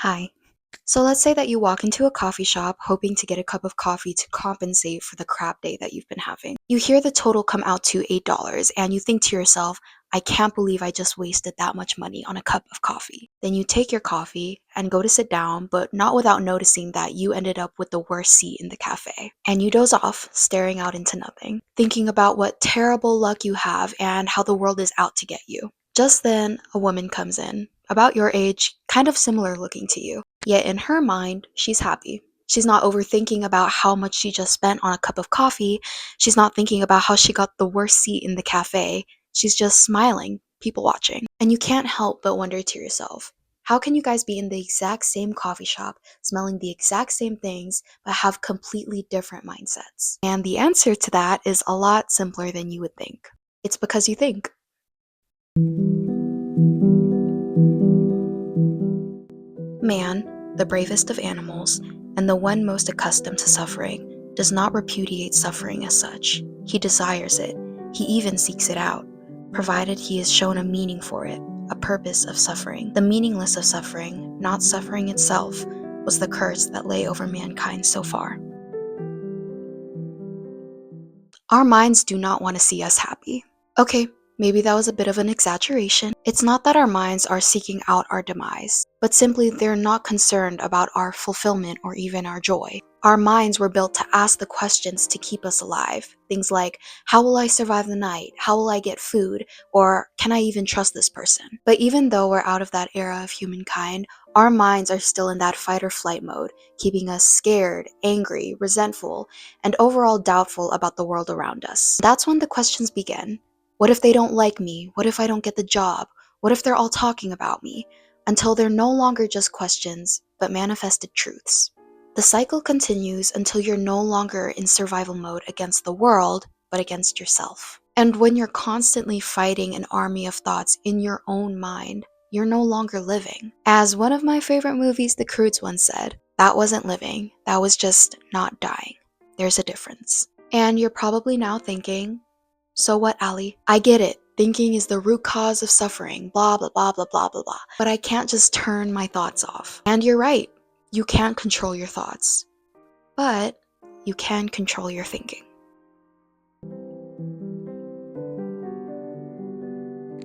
Hi. So let's say that you walk into a coffee shop hoping to get a cup of coffee to compensate for the crap day that you've been having. You hear the total come out to $8 and you think to yourself, I can't believe I just wasted that much money on a cup of coffee. Then you take your coffee and go to sit down, but not without noticing that you ended up with the worst seat in the cafe. And you doze off, staring out into nothing, thinking about what terrible luck you have and how the world is out to get you. Just then, a woman comes in, about your age, kind of similar looking to you. Yet in her mind, she's happy. She's not overthinking about how much she just spent on a cup of coffee. She's not thinking about how she got the worst seat in the cafe. She's just smiling, people watching. And you can't help but wonder to yourself, how can you guys be in the exact same coffee shop, smelling the exact same things, but have completely different mindsets? And the answer to that is a lot simpler than you would think. It's because you think. Man, the bravest of animals, and the one most accustomed to suffering, does not repudiate suffering as such. He desires it. He even seeks it out, provided he is shown a meaning for it, a purpose of suffering. The meaningless of suffering, not suffering itself, was the curse that lay over mankind so far. Our minds do not want to see us happy. Okay, maybe that was a bit of an exaggeration. It's not that our minds are seeking out our demise, but simply they're not concerned about our fulfillment or even our joy. Our minds were built to ask the questions to keep us alive. Things like, how will I survive the night? How will I get food? Or can I even trust this person? But even though we're out of that era of humankind, our minds are still in that fight or flight mode, keeping us scared, angry, resentful, and overall doubtful about the world around us. That's when the questions begin. What if they don't like me? What if I don't get the job? What if they're all talking about me? Until they're no longer just questions, but manifested truths. The cycle continues until you're no longer in survival mode against the world, but against yourself. And when you're constantly fighting an army of thoughts in your own mind, you're no longer living. As one of my favorite movies, The Croods, once said, that wasn't living, that was just not dying. There's a difference. And you're probably now thinking, so what, Allie? I get it. Thinking is the root cause of suffering, blah, blah, blah, blah, blah, blah, blah. But I can't just turn my thoughts off. And you're right. You can't control your thoughts. But you can control your thinking.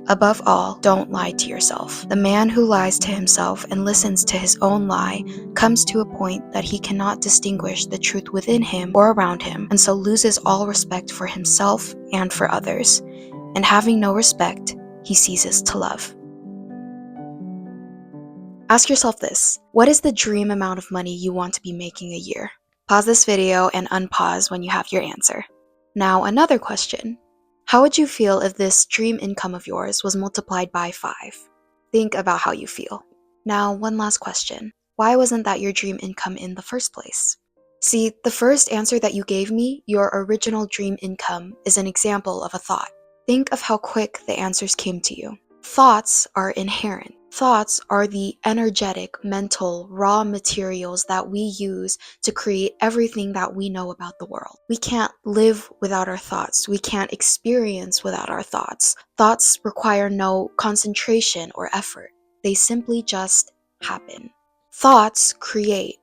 Above all, don't lie to yourself. The man who lies to himself and listens to his own lie comes to a point that he cannot distinguish the truth within him or around him, and so loses all respect for himself and for others. And having no respect, he ceases to love. Ask yourself this: what is the dream amount of money you want to be making a year? Pause this video and unpause when you have your answer. Now, another question. How would you feel if this dream income of yours was multiplied by 5? Think about how you feel. Now, one last question. Why wasn't that your dream income in the first place? See, the first answer that you gave me, your original dream income, is an example of a thought. Think of how quick the answers came to you. Thoughts are inherent. Thoughts are the energetic, mental, raw materials that we use to create everything that we know about the world. We can't live without our thoughts. We can't experience without our thoughts. Thoughts require no concentration or effort. They simply just happen. Thoughts create,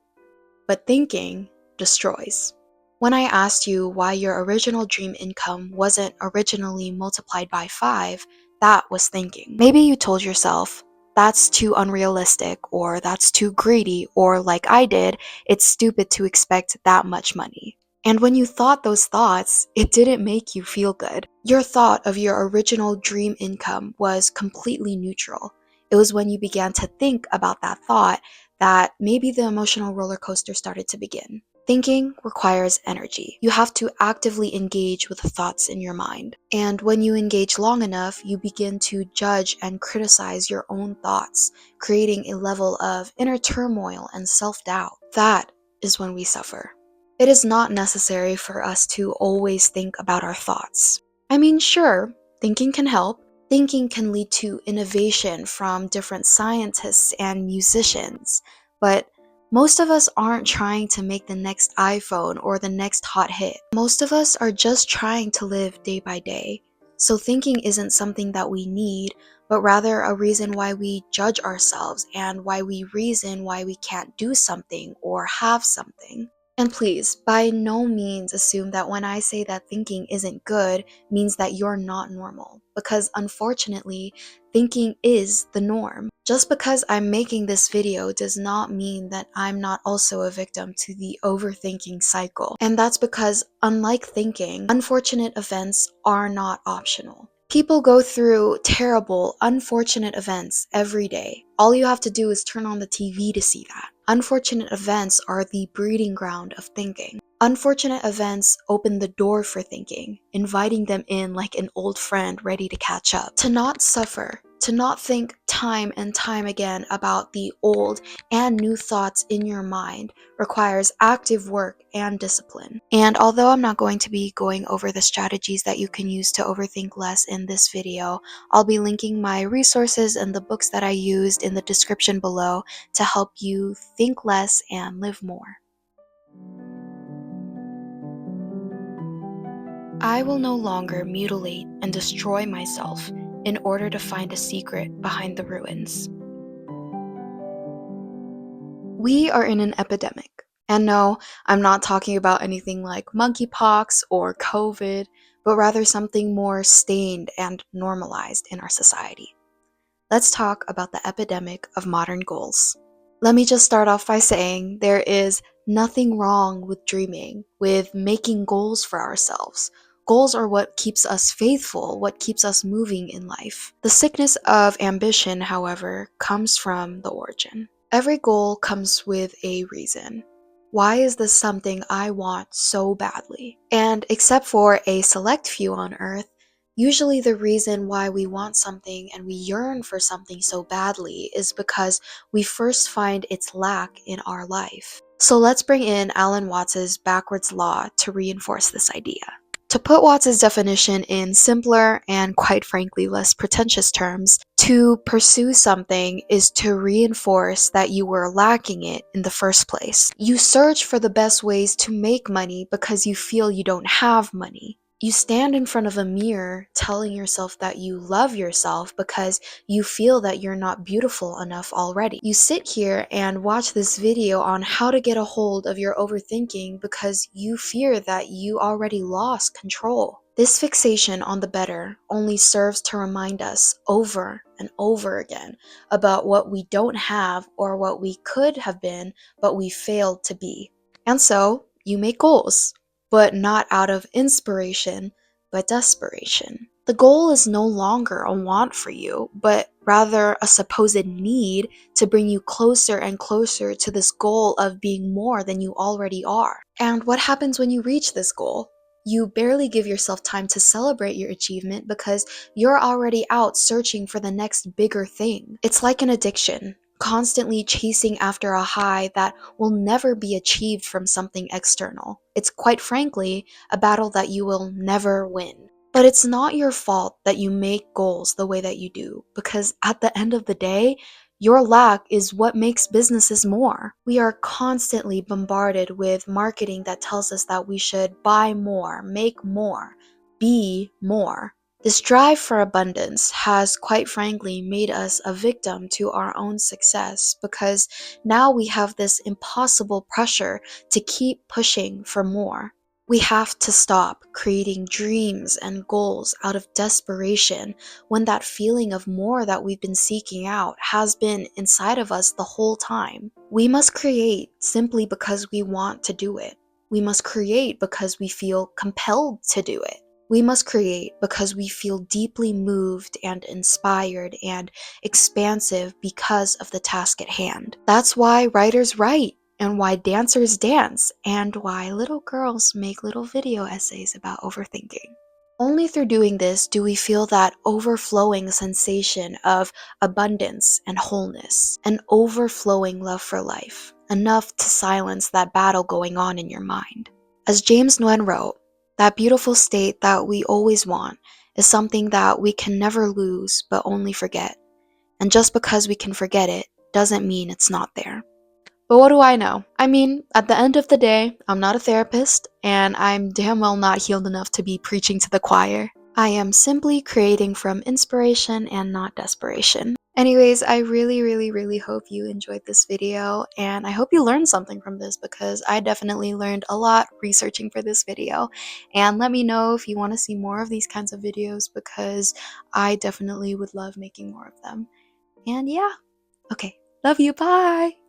but thinking destroys. When I asked you why your original dream income wasn't originally multiplied by 5, that was thinking. Maybe you told yourself, that's too unrealistic, or that's too greedy, or like I did, it's stupid to expect that much money. And when you thought those thoughts, it didn't make you feel good. Your thought of your original dream income was completely neutral. It was when you began to think about that thought that maybe the emotional roller coaster started to begin. Thinking requires energy. You have to actively engage with the thoughts in your mind. And when you engage long enough, you begin to judge and criticize your own thoughts, creating a level of inner turmoil and self-doubt. That is when we suffer. It is not necessary for us to always think about our thoughts. I mean, sure, thinking can help. Thinking can lead to innovation from different scientists and musicians, but most of us aren't trying to make the next iPhone or the next hot hit. Most of us are just trying to live day by day. So thinking isn't something that we need, but rather a reason why we judge ourselves and why we reason why we can't do something or have something. And please, by no means assume that when I say that thinking isn't good means that you're not normal, because unfortunately, thinking is the norm. Just because I'm making this video does not mean that I'm not also a victim to the overthinking cycle. And that's because, unlike thinking, unfortunate events are not optional. People go through terrible, unfortunate events every day. All you have to do is turn on the TV to see that. Unfortunate events are the breeding ground of thinking. Unfortunate events open the door for thinking, inviting them in like an old friend ready to catch up. To not suffer, to not think time and time again about the old and new thoughts in your mind requires active work and discipline. And although I'm not going to be going over the strategies that you can use to overthink less in this video, I'll be linking my resources and the books that I used in the description below to help you think less and live more. I will no longer mutilate and destroy myself in order to find a secret behind the ruins. We are in an epidemic. And no, I'm not talking about anything like monkeypox or COVID, but rather something more stained and normalized in our society. Let's talk about the epidemic of modern goals. Let me just start off by saying there is nothing wrong with dreaming, with making goals for ourselves. Goals are what keeps us faithful, what keeps us moving in life. The sickness of ambition, however, comes from the origin. Every goal comes with a reason. Why is this something I want so badly? And except for a select few on Earth, usually the reason why we want something and we yearn for something so badly is because we first find its lack in our life. So let's bring in Alan Watts's backwards law to reinforce this idea. To put Watts's definition in simpler and quite frankly less pretentious terms, to pursue something is to reinforce that you were lacking it in the first place. You search for the best ways to make money because you feel you don't have money. You stand in front of a mirror telling yourself that you love yourself because you feel that you're not beautiful enough already. You sit here and watch this video on how to get a hold of your overthinking because you fear that you already lost control. This fixation on the better only serves to remind us over and over again about what we don't have or what we could have been but we failed to be. And so, you make goals, but not out of inspiration, but desperation. The goal is no longer a want for you, but rather a supposed need to bring you closer and closer to this goal of being more than you already are. And what happens when you reach this goal? You barely give yourself time to celebrate your achievement because you're already out searching for the next bigger thing. It's like an addiction, constantly chasing after a high that will never be achieved from something external. It's quite frankly a battle that you will never win. But it's not your fault that you make goals the way that you do, because at the end of the day, your lack is what makes businesses more. We are constantly bombarded with marketing that tells us that we should buy more, make more, be more. This drive for abundance has quite frankly made us a victim to our own success because now we have this impossible pressure to keep pushing for more. We have to stop creating dreams and goals out of desperation when that feeling of more that we've been seeking out has been inside of us the whole time. We must create simply because we want to do it. We must create because we feel compelled to do it. We must create because we feel deeply moved and inspired and expansive because of the task at hand. That's why writers write, and why dancers dance, and why little girls make little video essays about overthinking. Only through doing this do we feel that overflowing sensation of abundance and wholeness, an overflowing love for life, enough to silence that battle going on in your mind. As James Nguyen wrote, that beautiful state that we always want is something that we can never lose but only forget. And just because we can forget it doesn't mean it's not there. But what do I know? I mean, at the end of the day, I'm not a therapist, and I'm damn well not healed enough to be preaching to the choir. I am simply creating from inspiration and not desperation. Anyways, I really hope you enjoyed this video, and I hope you learned something from this because I definitely learned a lot researching for this video. And let me know if you want to see more of these kinds of videos because I definitely would love making more of them. And yeah, okay, love you, bye!